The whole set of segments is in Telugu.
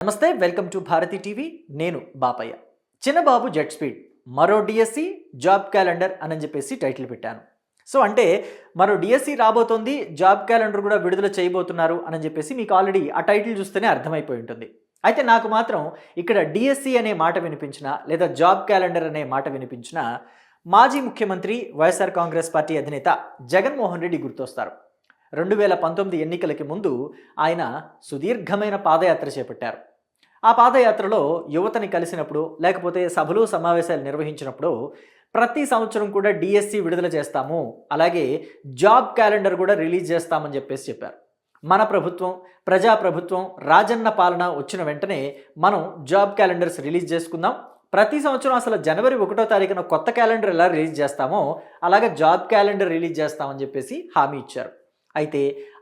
నమస్తే, వెల్కమ్ టు భారతి టీవీ. నేను బాపయ్య. చిన్నబాబు జెట్ స్పీడ్ మరో డిఎస్సి జాబ్ క్యాలెండర్ అని చెప్పేసి టైటిల్ పెట్టాను. సో అంటే మరో డిఎస్సి రాబోతోంది, జాబ్ క్యాలెండర్ కూడా విడుదల చేయబోతున్నారు అని చెప్పేసి మీకు ఆల్రెడీ ఆ టైటిల్ చూస్తేనే అర్థమైపోయి ఉంటుంది. అయితే నాకు మాత్రం ఇక్కడ డిఎస్సి అనే మాట వినిపించిన లేదా జాబ్ క్యాలెండర్ అనే మాట వినిపించిన మాజీ ముఖ్యమంత్రి వైఎస్ఆర్ కాంగ్రెస్ పార్టీ అధినేత జగన్మోహన్ రెడ్డి గుర్తొస్తారు. 2019 ఎన్నికలకి ముందు ఆయన సుదీర్ఘమైన పాదయాత్ర చేపట్టారు. ఆ పాదయాత్రలో యువతని కలిసినప్పుడు లేకపోతే సభలు సమావేశాలు నిర్వహించినప్పుడు ప్రతి సంవత్సరం కూడా డిఎస్సి విడుదల చేస్తాము, అలాగే జాబ్ క్యాలెండర్ కూడా రిలీజ్ చేస్తామని చెప్పారు. మన ప్రభుత్వం, ప్రజాప్రభుత్వం, రాజన్న పాలన వచ్చిన వెంటనే మనం జాబ్ క్యాలెండర్స్ రిలీజ్ చేసుకుందాం. ప్రతి సంవత్సరం అసలు జనవరి 1వ తారీఖున కొత్త క్యాలెండర్ ఎలా రిలీజ్ చేస్తామో అలాగే జాబ్ క్యాలెండర్ రిలీజ్ చేస్తామని చెప్పేసి హామీ ఇచ్చారు. అయితే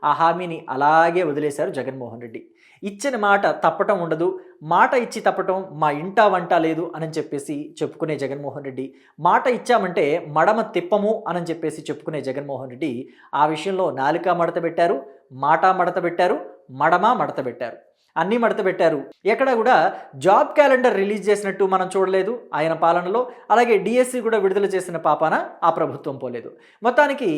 ఆ హామీని అలాగే వదిలేశారు జగన్మోహన్ రెడ్డి. ఇచ్చిన మాట తప్పటం ఉండదు, మాట ఇచ్చి తప్పటం మా ఇంటా వంట లేదు అని చెప్పేసి చెప్పుకునే జగన్మోహన్ రెడ్డి, మాట ఇచ్చామంటే మడమ తిప్పము అని చెప్పేసి చెప్పుకునే జగన్మోహన్ రెడ్డి ఆ విషయంలో నాలుక మడత పెట్టారు, మాట మడత పెట్టారు, మడమ మడత పెట్టారు, అన్నీ మడత పెట్టారు. ఎక్కడ కూడా జాబ్ క్యాలెండర్ రిలీజ్ చేసినట్టు మనం చూడలేదు ఆయన పాలనలో. అలాగే డిఎస్సి కూడా విడుదల చేసిన పాపాన ఆ ప్రభుత్వం పోలేదు. మొత్తానికి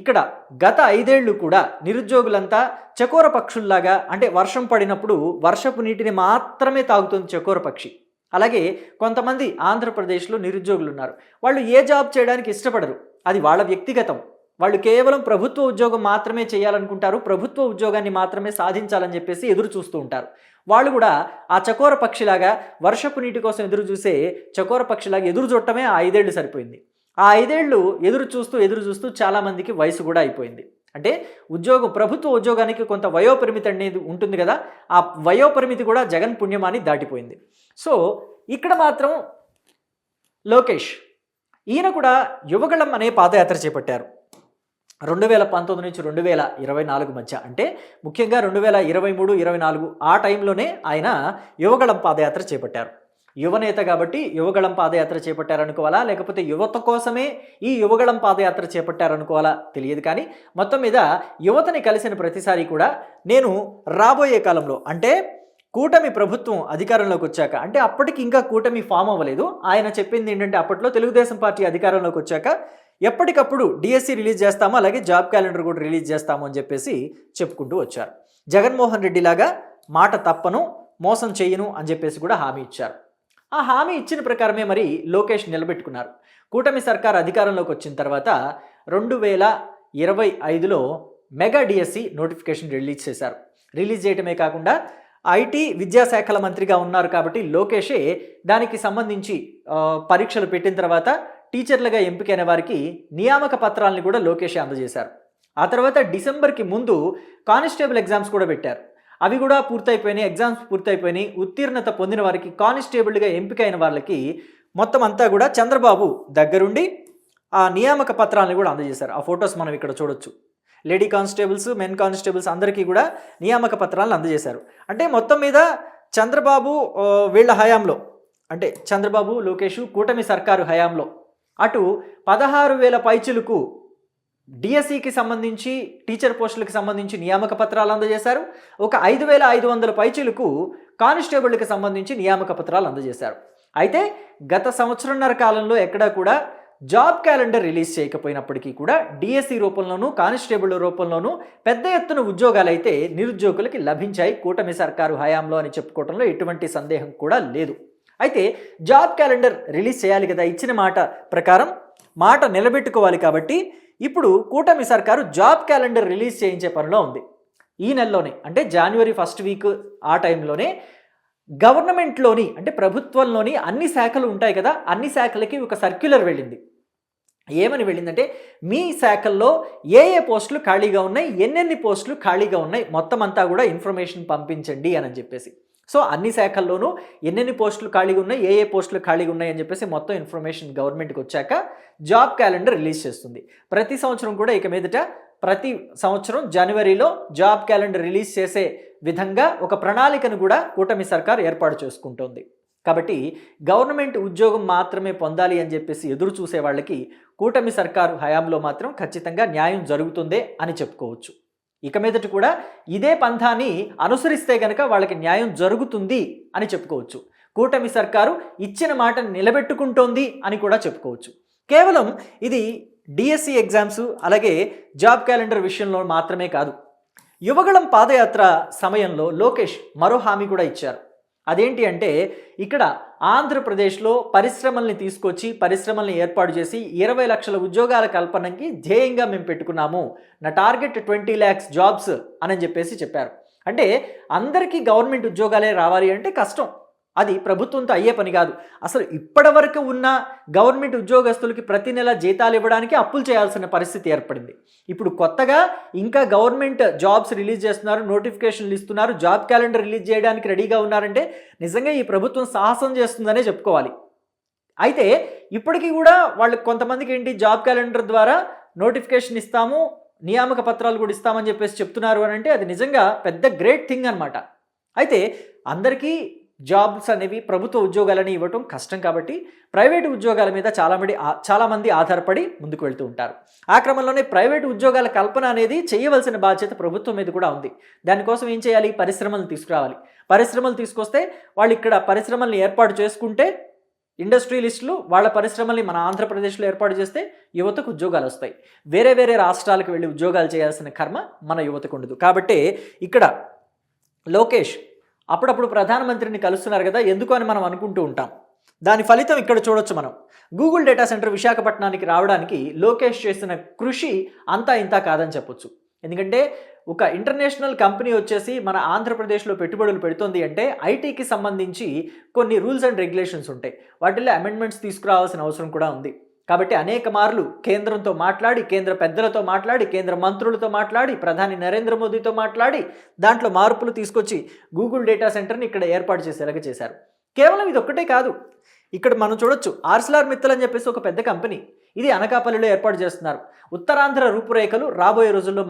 ఇక్కడ గత 5 ఏళ్ళు కూడా నిరుద్యోగులంతా చకోర పక్షుల్లాగా, అంటే వర్షం పడినప్పుడు వర్షపు నీటిని మాత్రమే తాగుతుంది చకోర పక్షి. అలాగే కొంతమంది ఆంధ్రప్రదేశ్లో నిరుద్యోగులు ఉన్నారు. వాళ్ళు ఏ జాబ్ చేయడానికి ఇష్టపడరు, అది వాళ్ళ వ్యక్తిగతం. వాళ్ళు కేవలం ప్రభుత్వ ఉద్యోగం మాత్రమే చేయాలనుకుంటారు, ప్రభుత్వ ఉద్యోగాన్ని మాత్రమే సాధించాలని చెప్పేసి ఎదురు చూస్తూ ఉంటారు. వాళ్ళు కూడా ఆ చకోర పక్షిలాగా వర్షపు నీటి కోసం ఎదురు చూసే చకోర పక్షిలాగా ఎదురు చూడటమే ఆ 5 ఏళ్ళు సరిపోయింది. ఆ 5 ఏళ్ళు ఎదురు చూస్తూ చాలామందికి వయసు కూడా అయిపోయింది. అంటే ప్రభుత్వ ఉద్యోగానికి కొంత వయోపరిమితి అనేది ఉంటుంది కదా, ఆ వయోపరిమితి కూడా జగన్ పుణ్యమాని దాటిపోయింది. సో ఇక్కడ మాత్రం లోకేష్ ఈయన కూడా యువగళం అనే పాదయాత్ర చేపట్టారు. 2019 నుంచి 2024 మధ్య, అంటే ముఖ్యంగా 2023-24 ఆ టైంలోనే ఆయన యువగళం పాదయాత్ర చేపట్టారు. యువనేత కాబట్టి యువగళం పాదయాత్ర చేపట్టారనుకోవాలా, లేకపోతే యువత కోసమే ఈ యువగళం పాదయాత్ర చేపట్టారనుకోవాలా తెలియదు. కానీ మొత్తం మీద యువతని కలిసిన ప్రతిసారి కూడా నేను రాబోయే కాలంలో, అంటే కూటమి ప్రభుత్వం అధికారంలోకి వచ్చాక, అంటే అప్పటికి ఇంకా కూటమి ఫామ్ అవ్వలేదు, ఆయన చెప్పింది ఏంటంటే అప్పట్లో తెలుగుదేశం పార్టీ అధికారంలోకి వచ్చాక ఎప్పటికప్పుడు డిఎస్సి రిలీజ్ చేస్తాము, అలాగే జాబ్ క్యాలెండర్ కూడా రిలీజ్ చేస్తాము అని చెప్పేసి చెప్పుకుంటూ వచ్చారు. జగన్మోహన్ రెడ్డి లాగా మాట తప్పను, మోసం చేయను అని చెప్పేసి కూడా హామీ ఇచ్చారు. ఆ హామీ ఇచ్చిన ప్రకారమే మరి లోకేష్ నిలబెట్టుకున్నారు. కూటమి సర్కార్ అధికారంలోకి వచ్చిన తర్వాత 2025లో మెగా డిఎస్సి నోటిఫికేషన్ రిలీజ్ చేశారు. రిలీజ్ చేయటమే కాకుండా ఐటీ విద్యాశాఖల మంత్రిగా ఉన్నారు కాబట్టి లోకేషే దానికి సంబంధించి పరీక్షలు పెట్టిన తర్వాత టీచర్లుగా ఎంపికైన వారికి నియామక పత్రాలను కూడా లోకేషే అందజేశారు. ఆ తర్వాత డిసెంబర్కి ముందు కానిస్టేబుల్ ఎగ్జామ్స్ కూడా పెట్టారు. అవి కూడా పూర్తయిపోయినాయి, ఎగ్జామ్స్ పూర్తయిపోయినాయి. ఉత్తీర్ణత పొందిన వారికి, కానిస్టేబుల్గా ఎంపికైన వాళ్ళకి మొత్తం అంతా కూడా చంద్రబాబు దగ్గరుండి ఆ నియామక పత్రాలను కూడా అందజేశారు. ఆ ఫొటోస్ మనం ఇక్కడ చూడొచ్చు. లేడీ కానిస్టేబుల్స్, మెన్ కానిస్టేబుల్స్ అందరికీ కూడా నియామక పత్రాలను అందజేశారు. అంటే మొత్తం మీద చంద్రబాబు వీళ్ళ హయాంలో, అంటే చంద్రబాబు లోకేష్ కూటమి సర్కారు హయాంలో అటు 16,000 పైచిలకు డిఎస్సికి సంబంధించి టీచర్ పోస్టులకు సంబంధించి నియామక పత్రాలు అందజేశారు. ఒక 5,500 పైచిలకు కానిస్టేబుల్కి సంబంధించి నియామక పత్రాలు అందజేశారు. అయితే గత సంవత్సరంన్నర కాలంలో ఎక్కడా కూడా జాబ్ క్యాలెండర్ రిలీజ్ చేయకపోయినప్పటికీ కూడా డిఎస్సి రూపంలోనూ కానిస్టేబుల్ రూపంలోనూ పెద్ద ఎత్తున ఉద్యోగాలు అయితే నిరుద్యోగులకి లభించాయి కూటమి సర్కారు హయాంలో అని చెప్పుకోవడంలో ఎటువంటి సందేహం కూడా లేదు. అయితే జాబ్ క్యాలెండర్ రిలీజ్ చేయాలి కదా, ఇచ్చిన మాట ప్రకారం మాట నిలబెట్టుకోవాలి కాబట్టి ఇప్పుడు కూటమి సర్కారు జాబ్ క్యాలెండర్ రిలీజ్ చేయించే పనిలో ఉంది. ఈ నెలలోనే, అంటే జనవరి 1st వీక్ ఆ టైంలోనే గవర్నమెంట్లోని, అంటే ప్రభుత్వంలోని అన్ని శాఖలు ఉంటాయి కదా, అన్ని శాఖలకి ఒక సర్క్యులర్ వెళ్ళింది. ఏమని వెళ్ళిందంటే మీ శాఖల్లో ఏ పోస్టులు ఖాళీగా ఉన్నాయి, ఎన్నెన్ని పోస్టులు ఖాళీగా ఉన్నాయి, మొత్తం అంతా కూడా ఇన్ఫర్మేషన్ పంపించండి అని చెప్పేసి. సో అన్ని శాఖల్లోనూ ఎన్నెన్ని పోస్టులు ఖాళీగా ఉన్నాయి, ఏ పోస్టులు ఖాళీగా ఉన్నాయి అని చెప్పేసి మొత్తం ఇన్ఫర్మేషన్ గవర్నమెంట్కి వచ్చాక జాబ్ క్యాలెండర్ రిలీజ్ చేస్తుంది. ప్రతి సంవత్సరం కూడా ఇక మీదట ప్రతి సంవత్సరం జనవరిలో జాబ్ క్యాలెండర్ రిలీజ్ చేసే విధంగా ఒక ప్రణాళికను కూడా కూటమి సర్కార్ ఏర్పాటు చేసుకుంటోంది. కాబట్టి గవర్నమెంట్ ఉద్యోగం మాత్రమే పొందాలి అని చెప్పేసి ఎదురు చూసే వాళ్ళకి కూటమి సర్కారు హయాంలో మాత్రం ఖచ్చితంగా న్యాయం జరుగుతుందే అని చెప్పుకోవచ్చు. ఇక మీదట కూడా ఇదే పంథాని అనుసరిస్తే గనక వాళ్ళకి న్యాయం జరుగుతుంది అని చెప్పుకోవచ్చు. కూటమి సర్కారు ఇచ్చిన మాటను నిలబెట్టుకుంటోంది అని కూడా చెప్పుకోవచ్చు. కేవలం ఇది డిఎస్సి ఎగ్జామ్స్ అలాగే జాబ్ క్యాలెండర్ విషయంలో మాత్రమే కాదు. యువగళం పాదయాత్ర సమయంలో లోకేష్ మరో హామీ కూడా ఇచ్చారు. అదేంటి అంటే ఇక్కడ ఆంధ్రప్రదేశ్లో పరిశ్రమల్ని తీసుకొచ్చి పరిశ్రమల్ని ఏర్పాటు చేసి 20 లక్షల ఉద్యోగాల కల్పనకి ధ్యేయంగా మేము పెట్టుకున్నాము, నా టార్గెట్ 20 lakhs జాబ్స్ అని చెప్పారు. అంటే అందరికీ గవర్నమెంట్ ఉద్యోగాలే రావాలి అంటే కష్టం, అది ప్రభుత్వంతో అయ్యే పని కాదు. అసలు ఇప్పటి వరకు ఉన్న గవర్నమెంట్ ఉద్యోగస్తులకి ప్రతి నెల జీతాలు ఇవ్వడానికి అప్పులు చేయాల్సిన పరిస్థితి ఏర్పడింది. ఇప్పుడు కొత్తగా ఇంకా గవర్నమెంట్ జాబ్స్ రిలీజ్ చేస్తున్నారు, నోటిఫికేషన్లు ఇస్తున్నారు, జాబ్ క్యాలెండర్ రిలీజ్ చేయడానికి రెడీగా ఉన్నారంటే నిజంగా ఈ ప్రభుత్వం సాహసం చేస్తుందనే చెప్పుకోవాలి. అయితే ఇప్పటికీ కూడా వాళ్ళు కొంతమందికి ఏంటి జాబ్ క్యాలెండర్ ద్వారా నోటిఫికేషన్ ఇస్తాము, నియామక పత్రాలు కూడా ఇస్తామని చెప్తున్నారు అని అంటే అది నిజంగా పెద్ద గ్రేట్ థింగ్ అనమాట. అయితే అందరికీ జాబ్స్ అనేవి ప్రభుత్వ ఉద్యోగాలని ఇవ్వటం కష్టం కాబట్టి ప్రైవేటు ఉద్యోగాల మీద చాలామంది ఆధారపడి ముందుకు వెళ్తూ ఉంటారు. ఆ క్రమంలోనే ప్రైవేటు ఉద్యోగాల కల్పన అనేది చేయవలసిన బాధ్యత ప్రభుత్వం మీద కూడా ఉంది. దానికోసం ఏం చేయాలి? పరిశ్రమలను తీసుకురావాలి. పరిశ్రమలు తీసుకొస్తే వాళ్ళు ఇక్కడ పరిశ్రమల్ని ఏర్పాటు చేసుకుంటే ఇండస్ట్రియలిస్టులు వాళ్ళ పరిశ్రమల్ని మన ఆంధ్రప్రదేశ్లో ఏర్పాటు చేస్తే యువతకు ఉద్యోగాలు వస్తాయి. వేరే వేరే రాష్ట్రాలకు వెళ్ళి ఉద్యోగాలు చేయాల్సిన కర్మ మన యువతకు ఉండదు. కాబట్టి ఇక్కడ లోకేష్ అప్పుడప్పుడు ప్రధానమంత్రిని కలుస్తున్నారు కదా, ఎందుకు అని మనం అనుకుంటూ ఉంటాం. దాని ఫలితం ఇక్కడ చూడొచ్చు మనం. గూగుల్ డేటా సెంటర్ విశాఖపట్నానికి రావడానికి లోకేష్ చేసిన కృషి అంతా ఇంతా కాదని చెప్పొచ్చు. ఎందుకంటే ఒక ఇంటర్నేషనల్ కంపెనీ వచ్చేసి మన ఆంధ్రప్రదేశ్లో పెట్టుబడులు పెడుతుంది అంటే ఐటీకి సంబంధించి కొన్ని రూల్స్ అండ్ రెగ్యులేషన్స్ ఉంటాయి. వాటిల్లో అమెండ్మెంట్స్ తీసుకురావాల్సిన అవసరం కూడా ఉంది. కాబట్టి అనేక మార్లు కేంద్రంతో మాట్లాడి, కేంద్ర పెద్దలతో మాట్లాడి, కేంద్ర మంత్రులతో మాట్లాడి, ప్రధాని నరేంద్ర మోదీతో మాట్లాడి దాంట్లో మార్పులు తీసుకొచ్చి గూగుల్ డేటా సెంటర్ని ఇక్కడ ఏర్పాటు చేసేలాగా చేశారు. కేవలం ఇది ఒక్కటే కాదు, ఇక్కడ మనం చూడొచ్చు ఆర్సిలార్ మిత్తల్ అని చెప్పేసి ఒక పెద్ద కంపెనీ, ఇది అనకాపల్లిలో ఏర్పాటు చేస్తున్నారు. ఉత్తరాంధ్ర రూపురేఖలు రాబోయే రోజుల్లో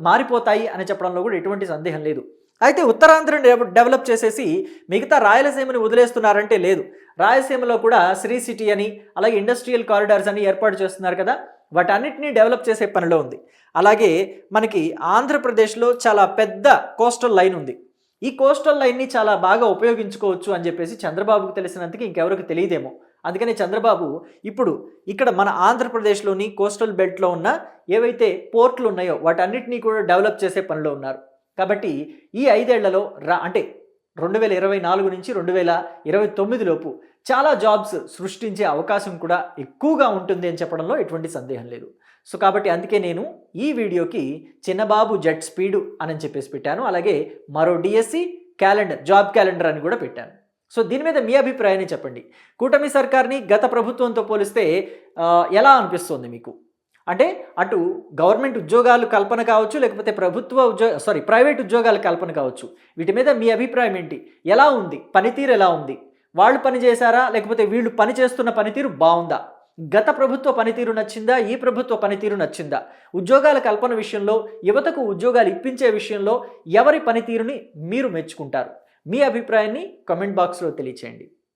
మారిపోతాయి అని చెప్పడంలో కూడా ఎటువంటి సందేహం లేదు. అయితే ఉత్తరాంధ్రని డెవలప్ చేసేసి మిగతా రాయలసీమని వదిలేస్తున్నారంటే లేదు. రాయలసీమలో కూడా శ్రీ సిటీ అని అలాగే ఇండస్ట్రియల్ కారిడార్స్ అని ఏర్పాటు చేస్తున్నారు కదా, వాటన్నిటినీ డెవలప్ చేసే పనిలో ఉంది. అలాగే మనకి ఆంధ్రప్రదేశ్లో చాలా పెద్ద కోస్టల్ లైన్ ఉంది. ఈ కోస్టల్ లైన్ని చాలా బాగా ఉపయోగించుకోవచ్చు అని చెప్పేసి చంద్రబాబుకు తెలిసినంతకి ఇంకెవరికి తెలియదేమో. అందుకని చంద్రబాబు ఇప్పుడు ఇక్కడ మన ఆంధ్రప్రదేశ్లోని కోస్టల్ బెల్ట్లో ఉన్న ఏవైతే పోర్ట్లు ఉన్నాయో వాటన్నిటినీ కూడా డెవలప్ చేసే పనిలో ఉన్నారు. కాబట్టి ఈ 5 ఏళ్లలో అంటే 2024 నుంచి 2029 లోపు చాలా జాబ్స్ సృష్టించే అవకాశం కూడా ఎక్కువగా ఉంటుంది అని చెప్పడంలో ఎటువంటి సందేహం లేదు. సో కాబట్టి అందుకే నేను ఈ వీడియోకి చిన్నబాబు జెట్ స్పీడ్ అని చెప్పేసి పెట్టాను. అలాగే మరో డిఎస్సి క్యాలెండర్, జాబ్ క్యాలెండర్ అని కూడా పెట్టాను. సో దీని మీద మీ అభిప్రాయాన్ని చెప్పండి. కూటమి సర్కార్ని గత ప్రభుత్వంతో పోలిస్తే ఎలా అనిపిస్తుంది మీకు? అంటే అటు గవర్నమెంట్ ఉద్యోగాలు కల్పన కావచ్చు, లేకపోతే ప్రైవేట్ ఉద్యోగాల కల్పన కావచ్చు, వీటి మీద మీ అభిప్రాయం ఏంటి? ఎలా ఉంది పనితీరు? ఎలా ఉంది? వాళ్ళు పని చేశారా, లేకపోతే వీళ్ళు పని చేస్తున్న పనితీరు బాగుందా? గత ప్రభుత్వ పనితీరు నచ్చిందా, ఈ ప్రభుత్వ పనితీరు నచ్చిందా? ఉద్యోగాల కల్పన విషయంలో, యువతకు ఉద్యోగాలు ఇప్పించే విషయంలో ఎవరి పనితీరుని మీరు మెచ్చుకుంటారు? మీ అభిప్రాయాన్ని కామెంట్ బాక్స్లో తెలియచేయండి.